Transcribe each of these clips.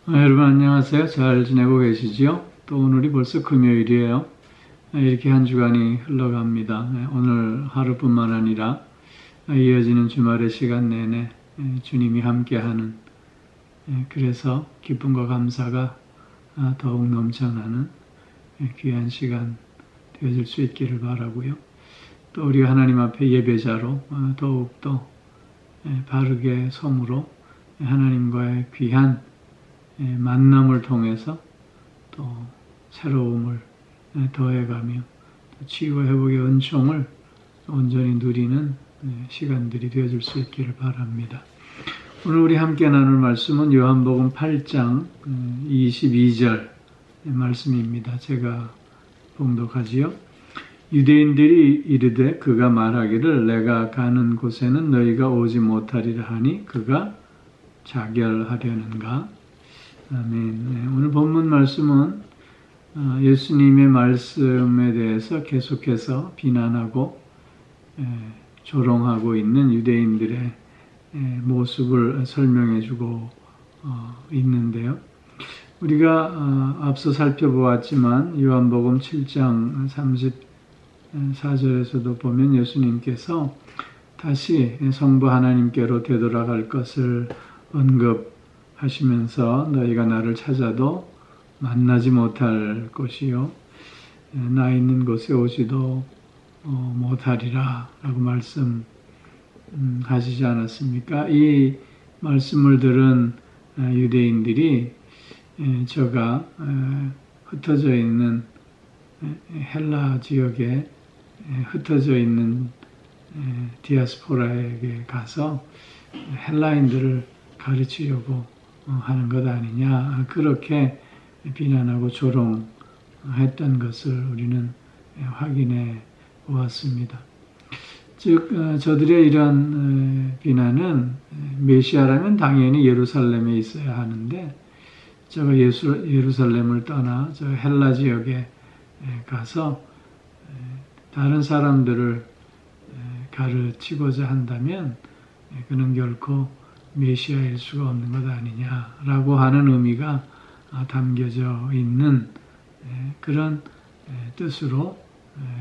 여러분 안녕하세요. 잘 지내고 계시지요? 또 오늘이 벌써 금요일이에요. 이렇게 한 주간이 흘러갑니다. 오늘 하루뿐만 아니라 이어지는 주말의 시간 내내 주님이 함께하는, 그래서 기쁨과 감사가 더욱 넘쳐나는 귀한 시간 되어질 수 있기를 바라고요. 또 우리 하나님 앞에 예배자로 더욱더 바르게 섬으로 하나님과의 귀한 만남을 통해서 또 새로움을 더해가며 치유와 회복의 은총을 온전히 누리는 시간들이 되어줄 수 있기를 바랍니다. 오늘 우리 함께 나눌 말씀은 요한복음 8장 22절 말씀입니다. 제가 봉독하지요. 유대인들이 이르되 그가 말하기를 내가 가는 곳에는 너희가 오지 못하리라 하니 그가 자결하려는가? 아멘. 오늘 본문 말씀은 예수님의 말씀에 대해서 계속해서 비난하고 조롱하고 있는 유대인들의 모습을 설명해주고 있는데요. 우리가 앞서 살펴보았지만 요한복음 7장 34절에서도 보면 예수님께서 다시 성부 하나님께로 되돌아갈 것을 언급하시면서 너희가 나를 찾아도 만나지 못할 것이요 나 있는 곳에 오지도 못하리라 라고 말씀하시지 않았습니까? 이 말씀을 들은 유대인들이 저가 흩어져 있는 헬라 지역에 흩어져 있는 디아스포라에게 가서 헬라인들을 가르치려고 하는 것 아니냐, 그렇게 비난하고 조롱했던 것을 우리는 확인해 보았습니다. 즉 저들의 이런 비난은 메시아라면 당연히 예루살렘에 있어야 하는데 저가 예루살렘을 떠나 저 헬라 지역에 가서 다른 사람들을 가르치고자 한다면 그는 결코 메시아일 수가 없는 것 아니냐라고 하는 의미가 담겨져 있는 그런 뜻으로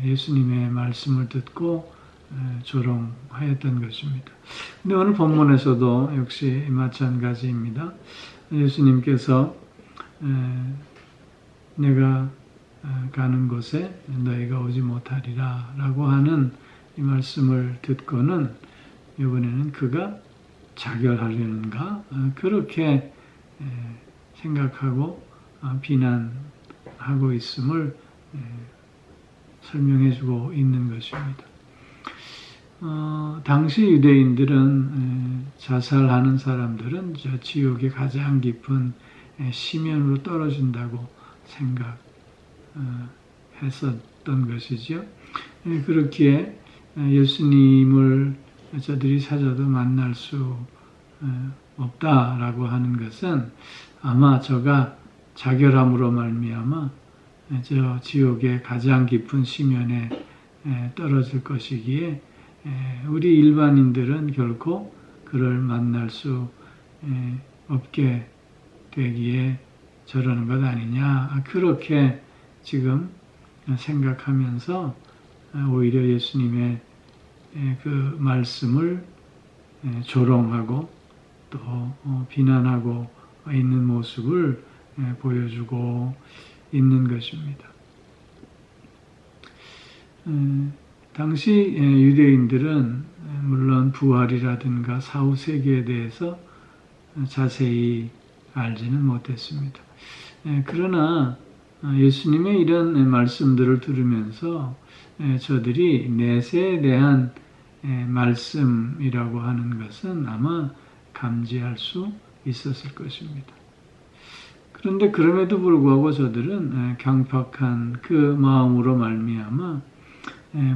예수님의 말씀을 듣고 조롱하였던 것입니다. 근데 오늘 본문에서도 역시 마찬가지입니다. 예수님께서 내가 가는 곳에 너희가 오지 못하리라 라고 하는 이 말씀을 듣고는 이번에는 그가 자결하려는가, 그렇게 생각하고 비난하고 있음을 설명해주고 있는 것입니다. 당시 유대인들은 자살하는 사람들은 저 지옥의 가장 깊은 심연으로 떨어진다고 생각했었던 것이죠. 그렇기에 예수님을 저들이 찾아도 만날 수 없다라고 하는 것은 아마 저가 자결함으로 말미암아 저 지옥의 가장 깊은 심연에 떨어질 것이기에 우리 일반인들은 결코 그를 만날 수 없게 되기에 저러는 것 아니냐, 그렇게 지금 생각하면서 오히려 예수님의 그 말씀을 조롱하고 또 비난하고 있는 모습을 보여주고 있는 것입니다. 당시 유대인들은 물론 부활이라든가 사후 세계에 대해서 자세히 알지는 못했습니다. 그러나 예수님의 이런 말씀들을 들으면서 저들이 내세에 대한 말씀이라고 하는 것은 아마 감지할 수 있었을 것입니다. 그런데 그럼에도 불구하고 저들은 강팍한 그 마음으로 말미암아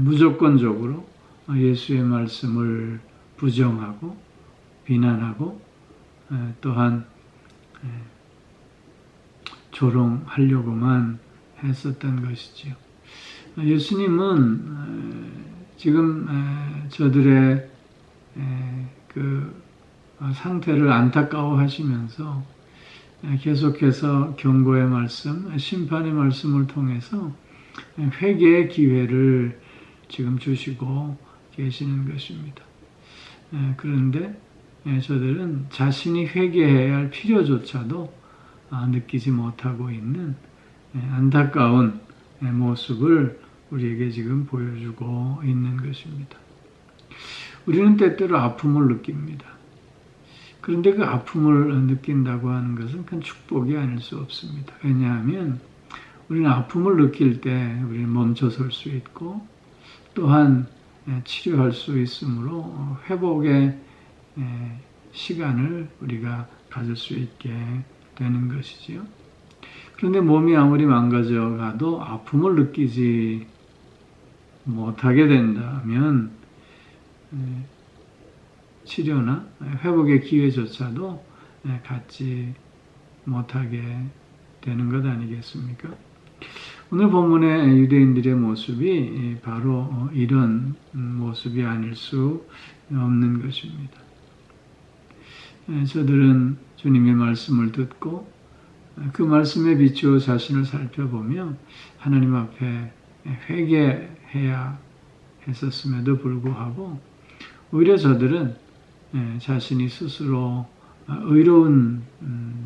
무조건적으로 예수의 말씀을 부정하고 비난하고 또한 조롱하려고만 했었던 것이지요. 예수님은 지금 저들의 그 상태를 안타까워하시면서 계속해서 경고의 말씀, 심판의 말씀을 통해서 회개의 기회를 지금 주시고 계시는 것입니다. 그런데 저들은 자신이 회개해야 할 필요조차도 느끼지 못하고 있는 안타까운 모습을 우리에게 지금 보여주고 있는 것입니다. 우리는 때때로 아픔을 느낍니다. 그런데 그 아픔을 느낀다고 하는 것은 큰 축복이 아닐 수 없습니다. 왜냐하면 우리는 아픔을 느낄 때 우리는 멈춰설 수 있고 또한 치료할 수 있으므로 회복의 시간을 우리가 가질 수 있게 되는 것이지요. 그런데 몸이 아무리 망가져 가도 아픔을 느끼지 못하게 된다면 치료나 회복의 기회조차도 갖지 못하게 되는 것 아니겠습니까? 오늘 본문의 유대인들의 모습이 바로 이런 모습이 아닐 수 없는 것입니다. 저들은 주님의 말씀을 듣고 그 말씀에 비추어 자신을 살펴보며 하나님 앞에 회개해야 했었음에도 불구하고 오히려 저들은 자신이 스스로 의로운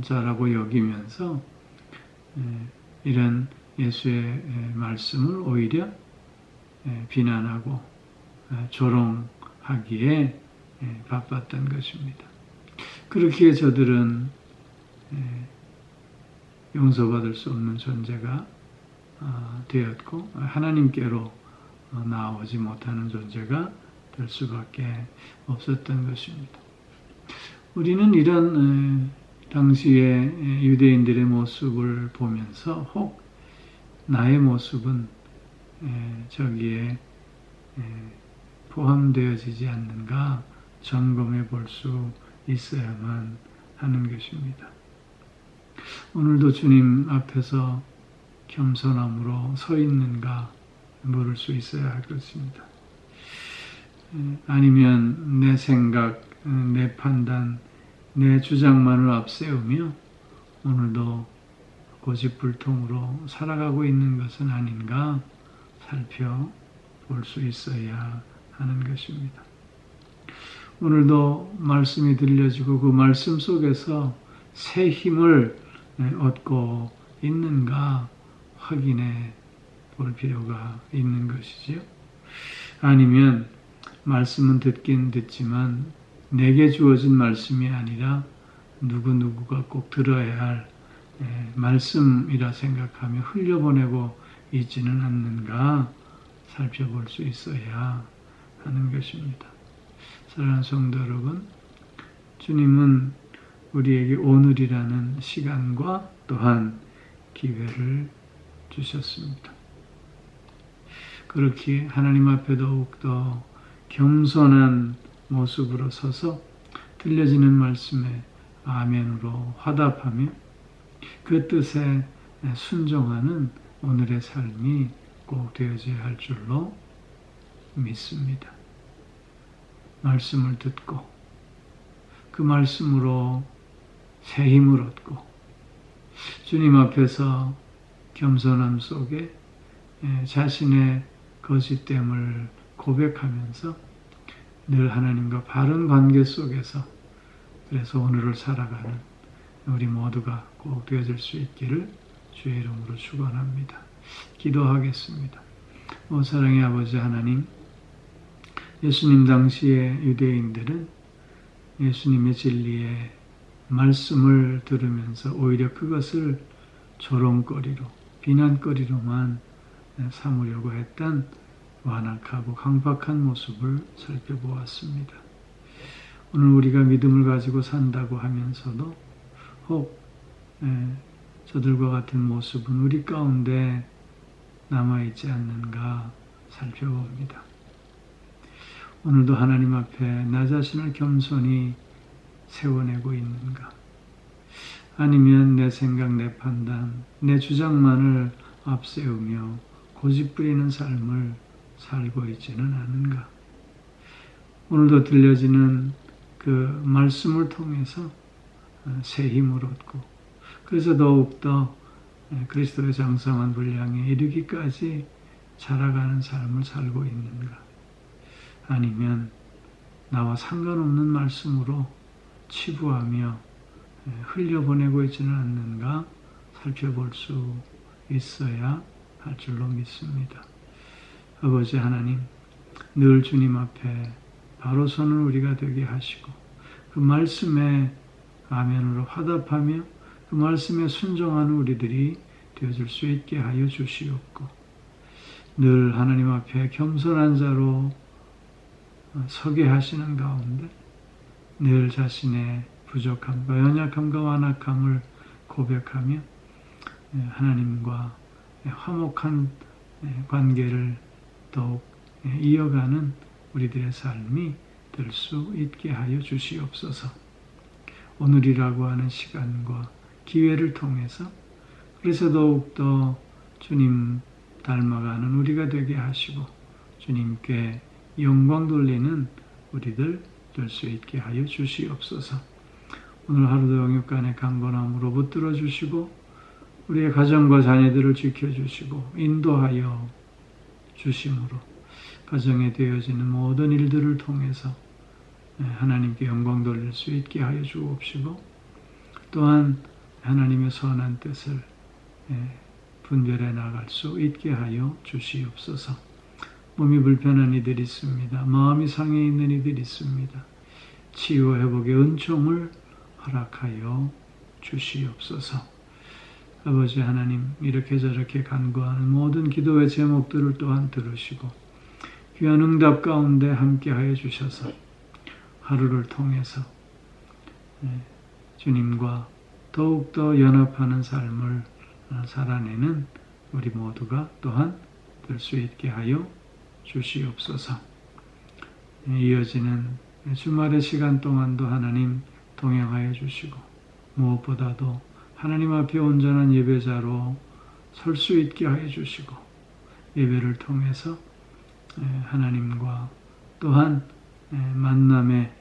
자라고 여기면서 이런 예수의 말씀을 오히려 비난하고 조롱하기에 바빴던 것입니다. 그렇기에 저들은 용서받을 수 없는 존재가 되었고 하나님께로 나아오지 못하는 존재가 될 수밖에 없었던 것입니다. 우리는 이런 당시의 유대인들의 모습을 보면서 혹 나의 모습은 저기에 포함되어지지 않는가 점검해 볼 수 있어야만 하는 것입니다. 오늘도 주님 앞에서 겸손함으로 서 있는가 물을 수 있어야 할 것입니다. 아니면 내 생각, 내 판단, 내 주장만을 앞세우며 오늘도 고집불통으로 살아가고 있는 것은 아닌가 살펴볼 수 있어야 하는 것입니다. 오늘도 말씀이 들려지고 그 말씀 속에서 새 힘을 얻고 있는가 확인해 볼 필요가 있는 것이지요. 아니면 말씀은 듣긴 듣지만 내게 주어진 말씀이 아니라 누구누구가 꼭 들어야 할 말씀이라 생각하며 흘려보내고 있지는 않는가 살펴볼 수 있어야 하는 것입니다. 사랑하는 성도 여러분, 주님은 우리에게 오늘이라는 시간과 또한 기회를 주셨습니다. 그렇기에 하나님 앞에 더욱더 겸손한 모습으로 서서 들려지는 말씀에 아멘으로 화답하며 그 뜻에 순종하는 오늘의 삶이 꼭 되어져야 할 줄로 믿습니다. 말씀을 듣고 그 말씀으로 새 힘을 얻고 주님 앞에서 겸손함 속에 자신의 거짓됨을 고백하면서 늘 하나님과 바른 관계 속에서 그래서 오늘을 살아가는 우리 모두가 꼭 되어질 수 있기를 주의 이름으로 축원합니다. 기도하겠습니다. 오 사랑의 아버지 하나님, 예수님 당시의 유대인들은 예수님의 진리의 말씀을 들으면서 오히려 그것을 조롱거리로, 비난거리로만 삼으려고 했던 완악하고 강박한 모습을 살펴보았습니다. 오늘 우리가 믿음을 가지고 산다고 하면서도 혹 저들과 같은 모습은 우리 가운데 남아있지 않는가 살펴봅니다. 오늘도 하나님 앞에 나 자신을 겸손히 세워내고 있는가? 아니면 내 생각, 내 판단, 내 주장만을 앞세우며 고집부리는 삶을 살고 있지는 않은가? 오늘도 들려지는 그 말씀을 통해서 새 힘을 얻고 그래서 더욱더 그리스도의 장성한 분량에 이르기까지 자라가는 삶을 살고 있는가? 아니면 나와 상관없는 말씀으로 치부하며 흘려보내고 있지는 않는가 살펴볼 수 있어야 할 줄로 믿습니다. 아버지 하나님, 늘 주님 앞에 바로 서는 우리가 되게 하시고 그 말씀에 아멘으로 화답하며 그 말씀에 순종하는 우리들이 되어줄 수 있게 하여 주시옵고, 늘 하나님 앞에 겸손한 자로 서게 하시는 가운데 늘 자신의 부족함과 연약함과 완악함을 고백하며 하나님과 화목한 관계를 더욱 이어가는 우리들의 삶이 될 수 있게 하여 주시옵소서. 오늘이라고 하는 시간과 기회를 통해서 그래서 더욱더 주님 닮아가는 우리가 되게 하시고 주님께 영광 돌리는 우리들 될 수 있게 하여 주시옵소서. 오늘 하루도 영육간의 강건함으로 붙들어 주시고 우리의 가정과 자녀들을 지켜주시고 인도하여 주심으로 가정에 되어지는 모든 일들을 통해서 하나님께 영광 돌릴 수 있게 하여 주옵시고, 또한 하나님의 선한 뜻을 분별해 나갈 수 있게 하여 주시옵소서. 몸이 불편한 이들이 있습니다. 마음이 상해 있는 이들이 있습니다. 치유와 회복의 은총을 허락하여 주시옵소서. 아버지 하나님, 이렇게 저렇게 간구하는 모든 기도의 제목들을 또한 들으시고 귀한 응답 가운데 함께하여 주셔서 하루를 통해서 주님과 더욱더 연합하는 삶을 살아내는 우리 모두가 또한 될 수 있게 하여 주시옵소서. 이어지는 주말의 시간 동안도 하나님 동행하여 주시고 무엇보다도 하나님 앞에 온전한 예배자로 설 수 있게 하여 주시고 예배를 통해서 하나님과 또한 만남의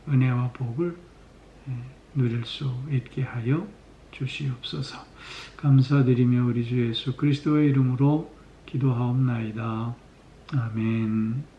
은혜와 복을 누릴 수 있게 하여 주시옵소서. 감사드리며 우리 주 예수 그리스도의 이름으로 기도하옵나이다. 아멘.